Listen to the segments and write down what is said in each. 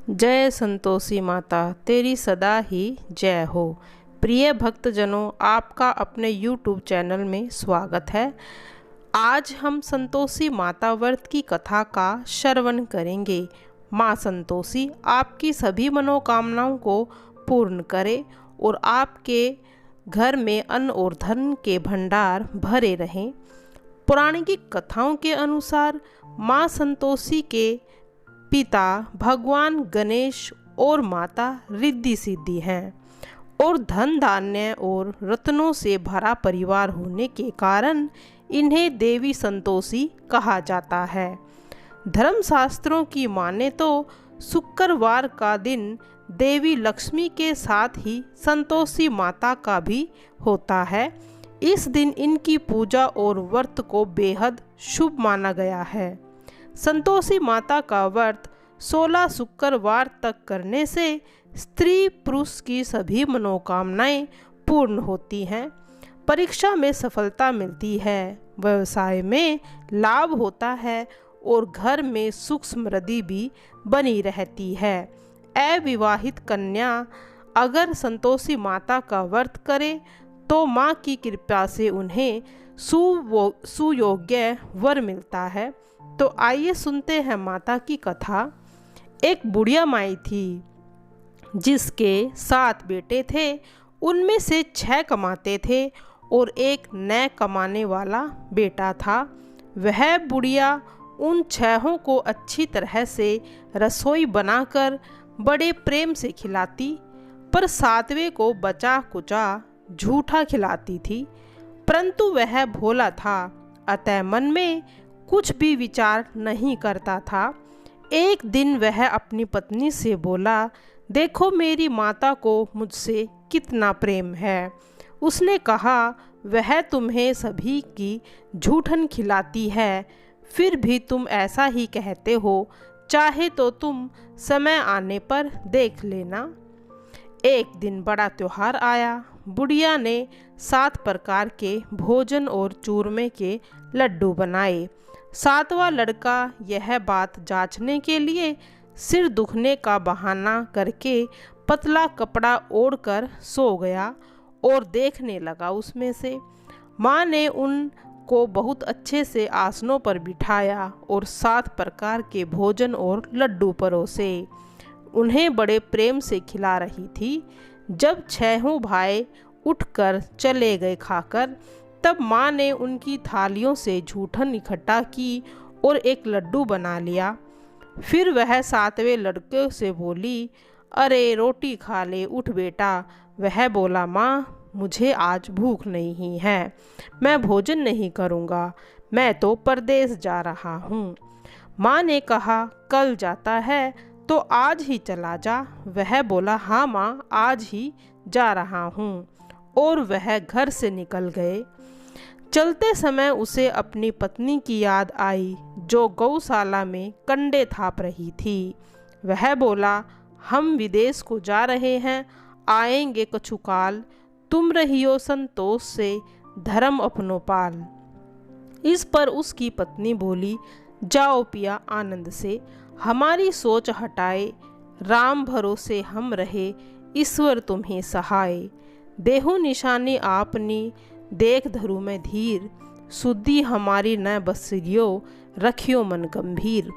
जय संतोषी माता, तेरी सदा ही जय हो। प्रिय भक्तजनों, आपका अपने YouTube चैनल में स्वागत है। आज हम संतोषी माता व्रत की कथा का श्रवण करेंगे। माँ संतोषी आपकी सभी मनोकामनाओं को पूर्ण करे और आपके घर में अन्न और धन के भंडार भरे रहें। पौराणिक कथाओं के अनुसार माँ संतोषी के पिता भगवान गणेश और माता रिद्धि सिद्धि हैं और धन धान्य और रत्नों से भरा परिवार होने के कारण इन्हें देवी संतोषी कहा जाता है। धर्मशास्त्रों की माने तो शुक्रवार का दिन देवी लक्ष्मी के साथ ही संतोषी माता का भी होता है। इस दिन इनकी पूजा और व्रत को बेहद शुभ माना गया है। संतोषी माता का व्रत 16 शुक्रवार तक करने से स्त्री पुरुष की सभी मनोकामनाएं पूर्ण होती हैं। परीक्षा में सफलता मिलती है, व्यवसाय में लाभ होता है और घर में सुख समृद्धि भी बनी रहती है। अविवाहित कन्या अगर संतोषी माता का व्रत करे तो माँ की कृपा से उन्हें सुयोग्य वर मिलता है। तो आइए सुनते हैं माता की कथा। एक बुढ़िया माई थी जिसके 7 बेटे थे। उनमें से 6 कमाते थे और एक न कमाने वाला बेटा था। वह बुढ़िया उन 6 को अच्छी तरह से रसोई बनाकर बड़े प्रेम से खिलाती, पर 7वें को बचा कुचा झूठा खिलाती थी। परंतु वह भोला था, अतः मन में कुछ भी विचार नहीं करता था। एक दिन वह अपनी पत्नी से बोला, देखो मेरी माता को मुझसे कितना प्रेम है। उसने कहा, वह तुम्हें सभी की झूठन खिलाती है, फिर भी तुम ऐसा ही कहते हो। चाहे तो तुम समय आने पर देख लेना। एक दिन बड़ा त्योहार आया। बुढ़िया ने 7 प्रकार के भोजन और चूरमे के लड्डू बनाए। 7वां लड़का यह बात जांचने के लिए सिर दुखने का बहाना करके पतला कपड़ा ओढ़कर सो गया और देखने लगा उसमें से। माँ ने उनको बहुत अच्छे से आसनों पर बिठाया और 7 प्रकार के भोजन और लड्डू परोसे उन्हें बड़े प्रेम से खिला रही थी। जब 6 भाई उठकर चले गए खाकर, तब माँ ने उनकी थालियों से झूठन इकट्ठा की और एक लड्डू बना लिया। फिर वह 7वें लड़के से बोली, अरे रोटी खा ले, उठ बेटा। वह बोला, माँ मुझे आज भूख नहीं है, मैं भोजन नहीं करूँगा, मैं तो परदेश जा रहा हूँ। माँ ने कहा, कल जाता है तो आज ही चला जा। वह बोला, हाँ माँ आज ही जा रहा हूँ, और वह घर से निकल गए। चलते समय उसे अपनी पत्नी की याद आई जो गौशाला में कंडे थाप रही थी। वह बोला, हम विदेश को जा रहे हैं, आएंगे कछुकाल, तुम रहियो संतोष से, धर्म अपनो पाल। इस पर उसकी पत्नी बोली, जाओ पिया आनंद से, हमारी सोच हटाए, राम भरोसे हम रहे, ईश्वर तुम्हें सहाय। देहु निशानी आपनी, देख धरु में धीर, सुधि हमारी न बसरियो, रखियो मन गंभीर।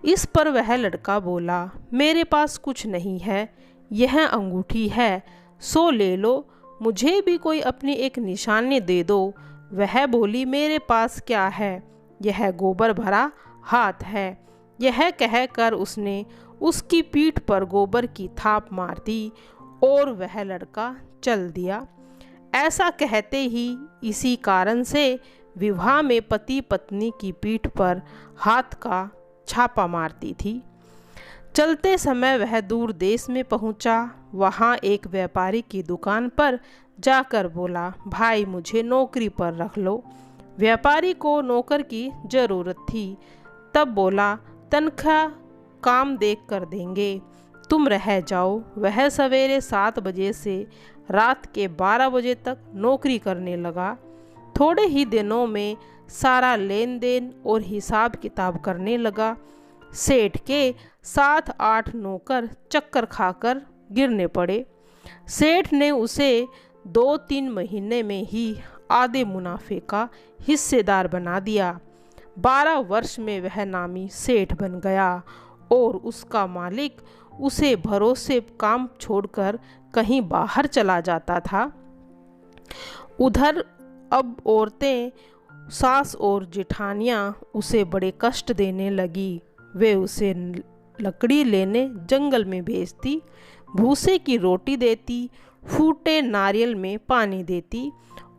इस पर वह लड़का बोला, मेरे पास कुछ नहीं है, यह अंगूठी है, सो ले लो, मुझे भी कोई अपनी एक निशानी दे दो। वह बोली, मेरे पास क्या है, यह गोबर भरा हाथ है। यह कहकर उसने उसकी पीठ पर गोबर की थाप मार दी और वह लड़का चल दिया। ऐसा कहते ही इसी कारण से विवाह में पति पत्नी की पीठ पर हाथ का छापा मारती थी। चलते समय वह दूर देश में पहुंचा। वहां एक व्यापारी की दुकान पर जाकर बोला, भाई मुझे नौकरी पर रख लो। व्यापारी को नौकर की ज़रूरत थी। तब बोला, तनख्वाह काम देख कर देंगे, तुम रह जाओ। वह सवेरे 7 बजे से रात के 12 बजे तक नौकरी करने लगा। थोड़े ही दिनों में सारा लेन देन और हिसाब किताब करने लगा। सेठ के 7-8 नौकर चक्कर खाकर गिरने पड़े। सेठ ने उसे 2-3 महीने में ही आधे मुनाफे का हिस्सेदार बना दिया। 12 वर्ष में वह नामी सेठ बन गया और उसका मालिक उसे भरोसे काम छोड़कर कहीं बाहर चला जाता था। उधर अब औरतें, सास और जेठानियाँ उसे बड़े कष्ट देने लगी। वे उसे लकड़ी लेने जंगल में भेजती, भूसे की रोटी देती, फूटे नारियल में पानी देती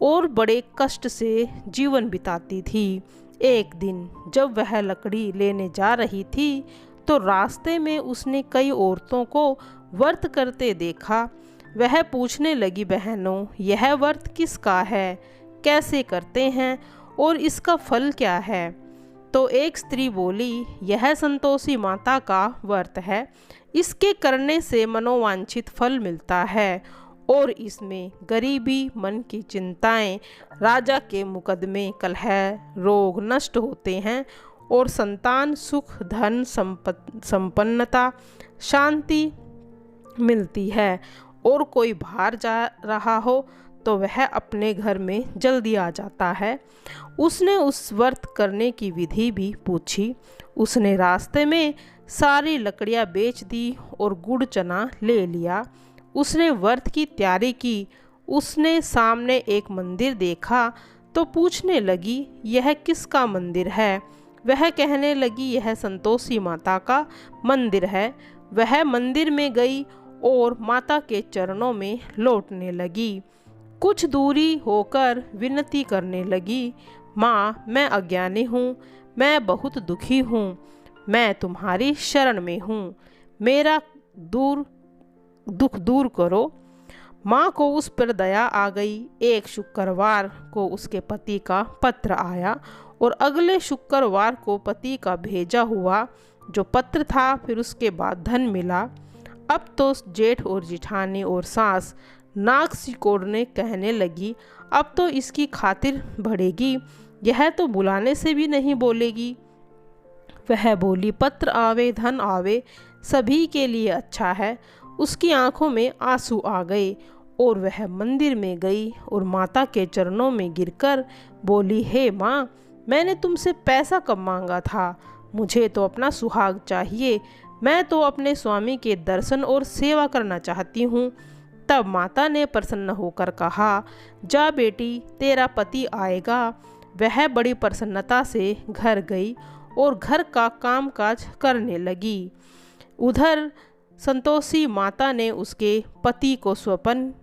और बड़े कष्ट से जीवन बिताती थी। एक दिन जब वह लकड़ी लेने जा रही थी तो रास्ते में उसने कई औरतों को व्रत करते देखा। वह पूछने लगी, बहनों, यह व्रत किसका है, कैसे करते हैं और इसका फल क्या है? तो एक स्त्री बोली, यह संतोषी माता का व्रत है। इसके करने से मनोवांछित फल मिलता है और इसमें गरीबी, मन की चिंताएं, राजा के मुकदमे, कलह, रोग नष्ट होते हैं और संतान, सुख, धन, संपन्नता, शांति मिलती है। और कोई बाहर जा रहा हो तो वह अपने घर में जल्दी आ जाता है। उसने उस व्रत करने की विधि भी पूछी। उसने रास्ते में सारी लकड़ियाँ बेच दी और गुड़ चना ले लिया। उसने व्रत की तैयारी की। उसने सामने एक मंदिर देखा तो पूछने लगी, यह किसका मंदिर है? वह कहने लगी, यह संतोषी माता का मंदिर है। वह मंदिर में गई और माता के चरणों में लौटने लगी। कुछ दूरी होकर विनती करने लगी, माँ, मैं अज्ञानी हूँ, मैं बहुत दुखी हूँ, मैं तुम्हारी शरण में हूँ, मेरा दुख दूर करो। माँ को उस पर दया आ गई। एक शुक्रवार को उसके पति का पत्र आया और अगले शुक्रवार को पति का भेजा हुआ जो पत्र था, फिर उसके बाद धन मिला। अब तो जेठ और जिठानी और सास नाक सिकोड़ने कहने लगी, अब तो इसकी खातिर बढ़ेगी, यह तो बुलाने से भी नहीं बोलेगी। वह बोली, पत्र आवे धन आवे, सभी के लिए अच्छा है। उसकी आंखों में आंसू आ गए और वह मंदिर में गई और माता के चरणों में गिरकर बोली, हे माँ, मैंने तुमसे पैसा कब मांगा था? मुझे तो अपना सुहाग चाहिए। मैं तो अपने स्वामी के दर्शन और सेवा करना चाहती हूँ। तब माता ने प्रसन्न होकर कहा, जा बेटी, तेरा पति आएगा। वह बड़ी प्रसन्नता से घर गई और घर का कामकाज करने लगी। उधर संतोषी माता ने उसके पति को स्वप्न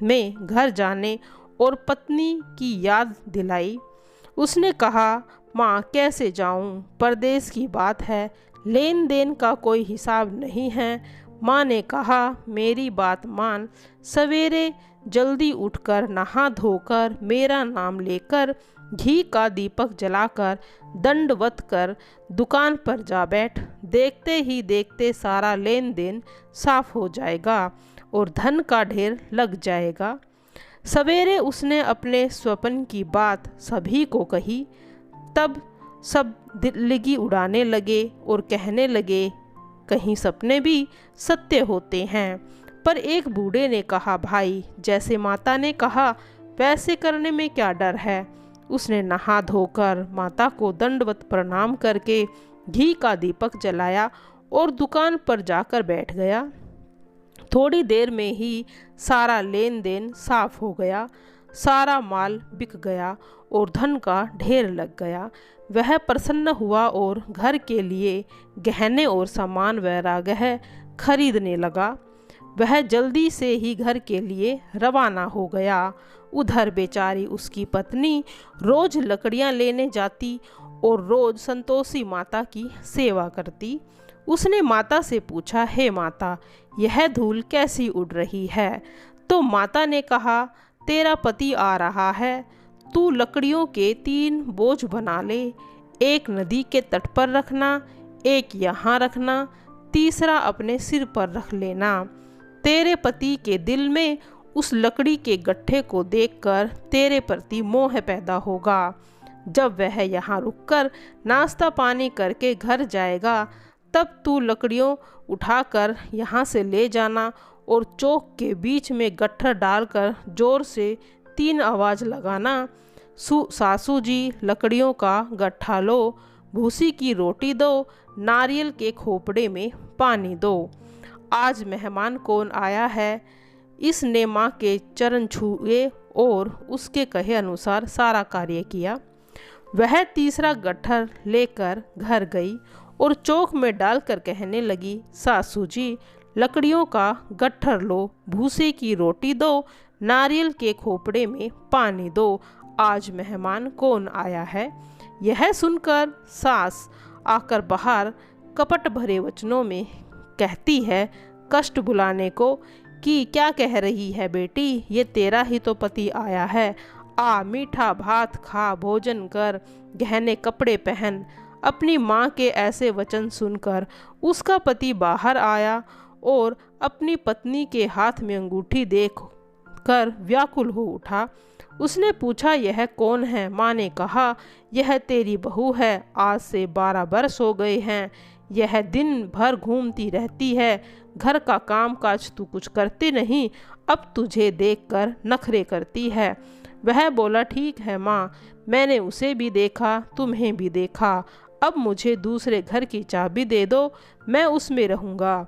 में घर जाने और पत्नी की याद दिलाई। उसने कहा, माँ, कैसे जाऊँ? परदेश की बात है, लेन देन का कोई हिसाब नहीं है। माँ ने कहा, मेरी बात मान, सवेरे जल्दी उठकर नहा धोकर मेरा नाम लेकर घी का दीपक जलाकर दंडवत कर दुकान पर जा बैठ। देखते ही देखते सारा लेन देन साफ हो जाएगा और धन का ढेर लग जाएगा। सवेरे उसने अपने स्वप्न की बात सभी को कही। तब सब दिल्लगी उड़ाने लगे और कहने लगे, कहीं सपने भी सत्य होते हैं। पर एक बूढ़े ने कहा, भाई, जैसे माता ने कहा वैसे करने में क्या डर है? उसने नहा धोकर माता को दंडवत प्रणाम करके घी का दीपक जलाया और दुकान पर जाकर बैठ गया। थोड़ी देर में ही सारा लेन देन साफ हो गया, सारा माल बिक गया और धन का ढेर लग गया। वह प्रसन्न हुआ और घर के लिए गहने और सामान वगैरह खरीदने लगा। वह जल्दी से ही घर के लिए रवाना हो गया। उधर बेचारी उसकी पत्नी रोज लकड़ियां लेने जाती और रोज संतोषी माता की सेवा करती। उसने माता से पूछा, हे माता, यह धूल कैसी उड़ रही है? तो माता ने कहा, तेरा पति आ रहा है, तू लकड़ियों के 3 बोझ बना ले। एक नदी के तट पर रखना, एक यहाँ रखना, तीसरा अपने सिर पर रख लेना। तेरे पति के दिल में उस लकड़ी के गट्ठे को देखकर तेरे प्रति मोह पैदा होगा। जब वह यहाँ रुककर नाश्ता पानी करके घर जाएगा, तब तू लकड़ियों उठाकर यहाँ से ले जाना और चौक के बीच में गट्ठर डालकर जोर से 3 आवाज़ लगाना, सासू जी लकड़ियों का गट्ठा लो, भूसी की रोटी दो, नारियल के खोपड़े में पानी दो। आज मेहमान कौन आया है? इसने माँ के चरण छुए और उसके कहे अनुसार सारा कार्य किया। वह तीसरा गट्ठर लेकर घर गई और चौक में डालकर कहने लगी, सासू जी लकड़ियों का गट्ठर लो, भूसे की रोटी दो, नारियल के खोपड़े में पानी दो। आज मेहमान कौन आया है? यह सुनकर सास आकर बाहर कपट भरे वचनों में कहती है, कष्ट बुलाने को कि क्या कह रही है बेटी, ये तेरा ही तो पति आया है। आ मीठा भात खा, भोजन कर, गहने कपड़े पहन। अपनी माँ के ऐसे वचन सुनकर उसका पति बाहर आया और अपनी पत्नी के हाथ में अंगूठी देख कर व्याकुल हो उठा। उसने पूछा, यह कौन है? माँ ने कहा, यह तेरी बहू है, आज से 12 बरस हो गए हैं। यह दिन भर घूमती रहती है, घर का काम काज तू कुछ करती नहीं, अब तुझे देखकर नखरे करती है। वह बोला, ठीक है माँ, मैंने उसे भी देखा, तुम्हें भी देखा, अब मुझे दूसरे घर की चाबी दे दो, मैं उसमें रहूँगा।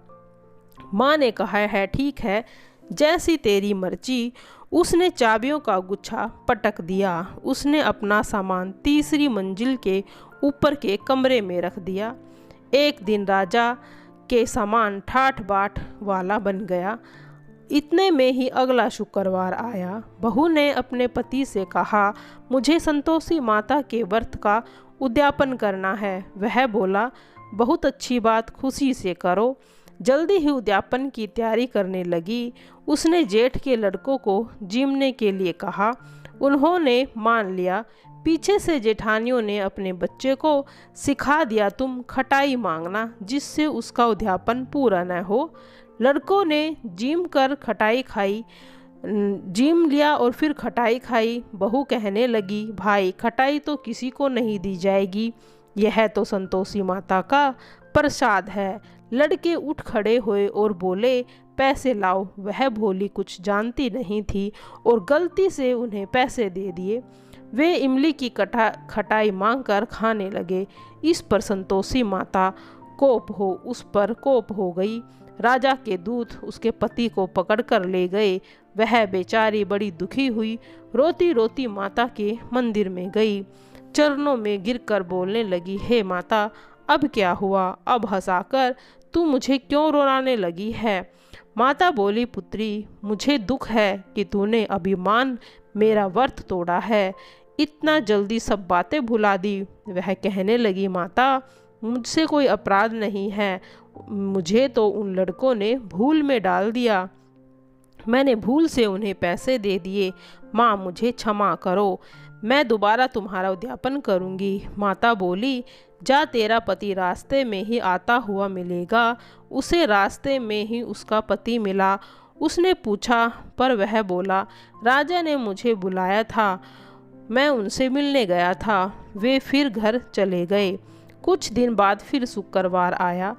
माँ ने कहा है, ठीक है, जैसी तेरी मर्जी। उसने चाबियों का गुच्छा पटक दिया। उसने अपना सामान तीसरी मंजिल के ऊपर के कमरे में रख दिया। एक दिन राजा के सामान ठाठ बाट वाला बन गया। इतने में ही अगला शुक्रवार आया। बहू ने अपने पति से कहा, मुझे संतोषी माता के व्रत का उद्यापन करना है। वह बोला, बहुत अच्छी बात, खुशी से करो। जल्दी ही उद्यापन की तैयारी करने लगी। उसने जेठ के लड़कों को जीमने के लिए कहा। उन्होंने मान लिया। पीछे से जेठानियों ने अपने बच्चे को सिखा दिया, तुम खटाई मांगना जिससे उसका उद्यापन पूरा न हो। लड़कों ने जीम कर खटाई खाई, जीम लिया और फिर खटाई खाई। बहू कहने लगी, भाई खटाई तो किसी को नहीं दी जाएगी, यह तो संतोषी माता का प्रसाद है। लड़के उठ खड़े हुए और बोले, पैसे लाओ। वह भोली कुछ जानती नहीं थी और गलती से उन्हें पैसे दे दिए। वे इमली की खटाई मांगकर खाने लगे। इस पर संतोषी माता उस पर कोप हो गई। राजा के दूत उसके पति को पकड़कर ले गए। वह बेचारी बड़ी दुखी हुई, रोती रोती माता के मंदिर में गई। चरणों में गिरकर बोलने लगी, हे माता, अब क्या हुआ? अब हंसाकर तू मुझे क्यों रुलाने लगी है? माता बोली, पुत्री, मुझे दुख है कि तूने अभिमान मेरा व्रत तोड़ा है, इतना जल्दी सब बातें भुला दी। वह कहने लगी, माता, मुझसे कोई अपराध नहीं है, मुझे तो उन लड़कों ने भूल में डाल दिया, मैंने भूल से उन्हें पैसे दे दिए। माँ, मुझे क्षमा करो, मैं दोबारा तुम्हारा उद्यापन करूँगी। माता बोली, जा, तेरा पति रास्ते में ही आता हुआ मिलेगा। उसे रास्ते में ही उसका पति मिला। उसने पूछा, पर वह बोला, राजा ने मुझे बुलाया था, मैं उनसे मिलने गया था। वे फिर घर चले गए। कुछ दिन बाद फिर शुक्रवार आया।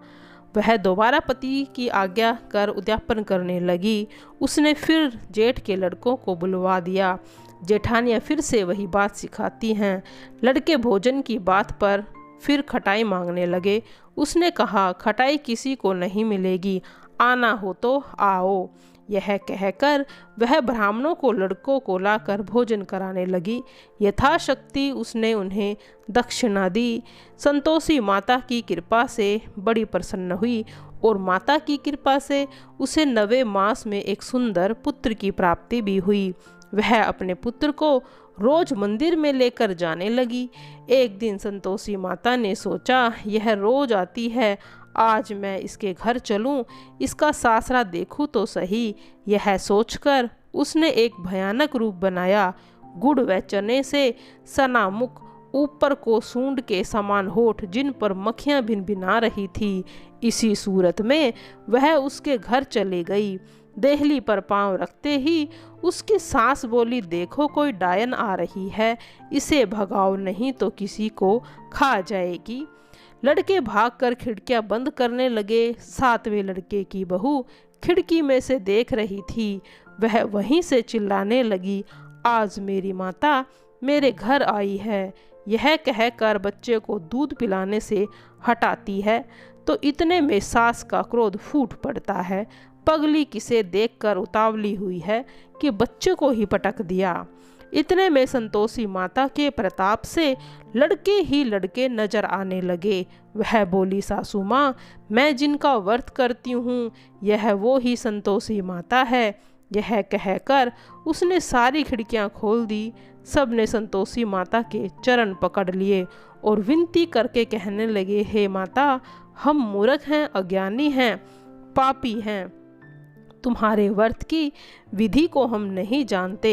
वह दोबारा पति की आज्ञा कर उद्यापन करने लगी। उसने फिर जेठ के लड़कों को बुलवा दिया। जेठानियाँ फिर से वही बात सिखाती हैं। लड़के भोजन की बात पर फिर खटाई मांगने लगे। उसने कहा, खटाई किसी को नहीं मिलेगी, आना हो तो आओ। यह कहकर वह ब्राह्मणों को लड़कों को लाकर भोजन कराने लगी। यथाशक्ति उसने उन्हें दक्षिणा दी। संतोषी माता की कृपा से बड़ी प्रसन्न हुई और माता की कृपा से उसे 9वें मास में एक सुंदर पुत्र की प्राप्ति भी हुई। वह अपने पुत्र को रोज मंदिर में लेकर जाने लगी। एक दिन संतोषी माता ने सोचा, यह रोज आती है, आज मैं इसके घर चलूं, इसका सासरा देखूं तो सही। यह सोचकर उसने एक भयानक रूप बनाया। गुड़ व चने से सना मुख, ऊपर को सूंड के समान होठ, जिन पर मक्खियां भिनभिना रही थी। इसी सूरत में वह उसके घर चले गई। देहली पर पांव रखते ही उसकी सास बोली, देखो कोई डायन आ रही है, इसे भगाओ नहीं तो किसी को खा जाएगी। लड़के भागकर खिड़कियां बंद करने लगे। सातवें लड़के की बहू खिड़की में से देख रही थी। वह वहीं से चिल्लाने लगी, आज मेरी माता मेरे घर आई है। यह कहकर बच्चे को दूध पिलाने से हटाती है तो इतने में सास का क्रोध फूट पड़ता है। पगली किसे देखकर उतावली हुई है कि बच्चे को ही पटक दिया। इतने में संतोषी माता के प्रताप से लड़के ही लड़के नजर आने लगे। वह बोली, सासू माँ, मैं जिनका व्रत करती हूँ यह वो ही संतोषी माता है। यह कहकर उसने सारी खिड़कियाँ खोल दी। सब ने संतोषी माता के चरण पकड़ लिए और विनती करके कहने लगे, हे माता, हम मूर्ख हैं, अज्ञानी हैं, पापी हैं। तुम्हारे व्रत की विधि को हम नहीं जानते।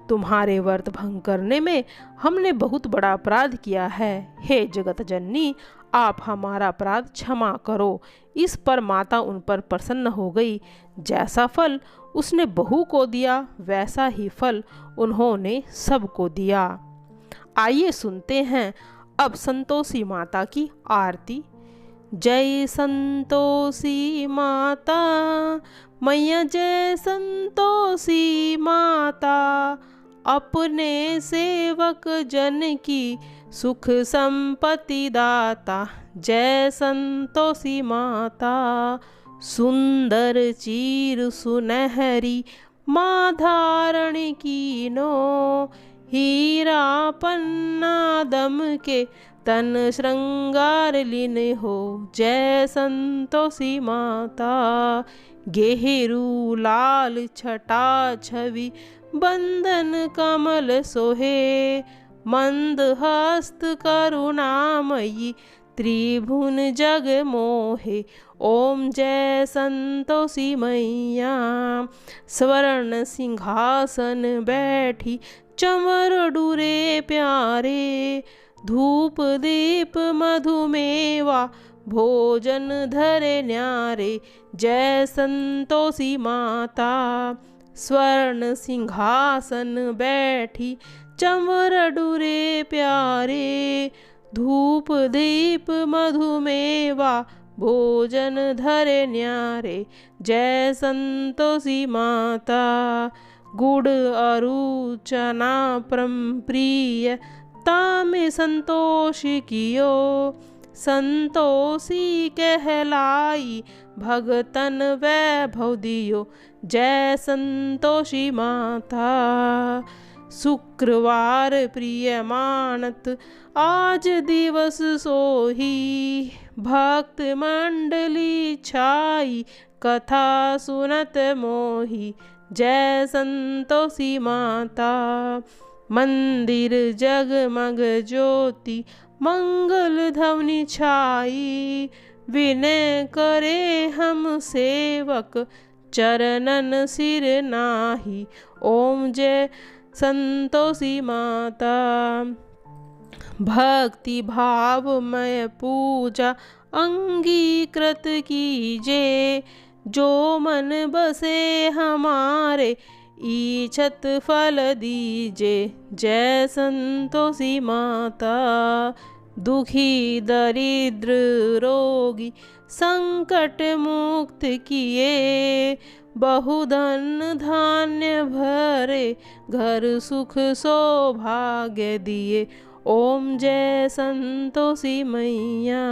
तुम्हारे व्रत भंग करने में हमने बहुत बड़ा अपराध किया है। हे जगत जननी, आप हमारा अपराध क्षमा करो। इस पर माता उन पर प्रसन्न हो गई। जैसा फल उसने बहू को दिया वैसा ही फल उन्होंने सबको दिया। आइए सुनते हैं अब संतोषी माता की आरती। जय संतोषी माता मैया, जय संतोषी माता, अपने सेवक जन की सुख संपत्ति दाता। जय संतोषी माता, सुंदर चीर सुनहरी माँ धारण कीनो, हीरा पन्ना दम के तन श्रृंगार लीन हो। जय संतोषी माता, गेहरू लाल छटा छवि बंदन कमल सोहे, मंद हस्त करुणामयी त्रिभुवन जग मोहे। ओम जय संतोषी मैया, स्वर्ण सिंहासन बैठी चमर डूरे प्यारे, धूप दीप मधुमेवा भोजन धरे न्यारे। जय संतोषी माता, स्वर्ण सिंहासन बैठी चमर डूरे प्यारे, धूप दीप मधुमेवा भोजन धरे न्यारे। जय संतोषी माता, गुड़ अरु चना परम प्रिय तामे संतोष कियो, संतोषी कहलाई भगतन वैभव दियो। जय संतोषी माता, शुक्रवार प्रिय मानत आज दिवस सोही, भक्त मंडली छाई कथा सुनत मोही। जय संतोषी माता, मंदिर जगमग ज्योति मंगल ध्वनि छाई, विनय करे हम सेवक चरणन सिर नाही। ओम जय संतोषी माता, भक्ति भावमय पूजा अंगीकृत कीजे, जो मन बसे हमारे ईच्छत फल दीजे। जय संतोषी माता, दुखी दरिद्र रोगी संकट मुक्त किए, बहुधन धान्य भरे घर सुख सौभाग्य दिए। ओम जय संतोषी मैया,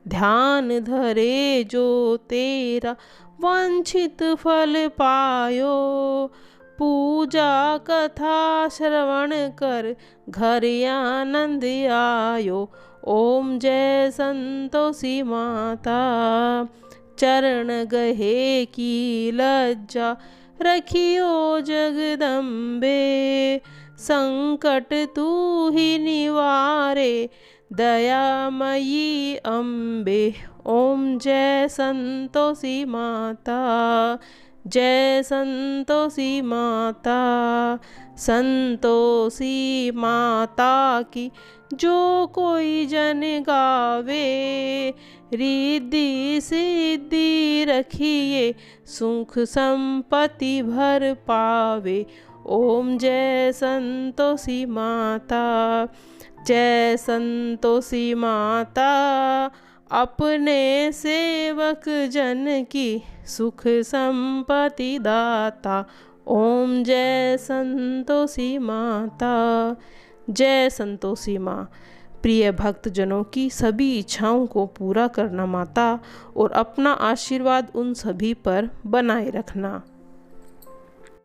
ध्यान धरे जो तेरा वांछित फल पायो, पूजा कथा श्रवण कर घर आनंद आयो। ओम जय संतोषी माता, चरण गहे की लज्जा रखियो जगदम्बे, संकट तू ही निवारे दयामयी अम्बे। ओम जय संतोषी माता, जय संतोषी माता, संतोषी माता की जो कोई जन गावे, रिद्धि सिद्धि रखिए सुख संपत्ति भर पावे। ओम जय संतोषी माता, जय संतोषी माता, अपने सेवक जन की सुख संपत्ति दाता। ओम जय संतोषी माता। जय संतोषी माँ। प्रिय भक्तजनों की सभी इच्छाओं को पूरा करना माता, और अपना आशीर्वाद उन सभी पर बनाए रखना।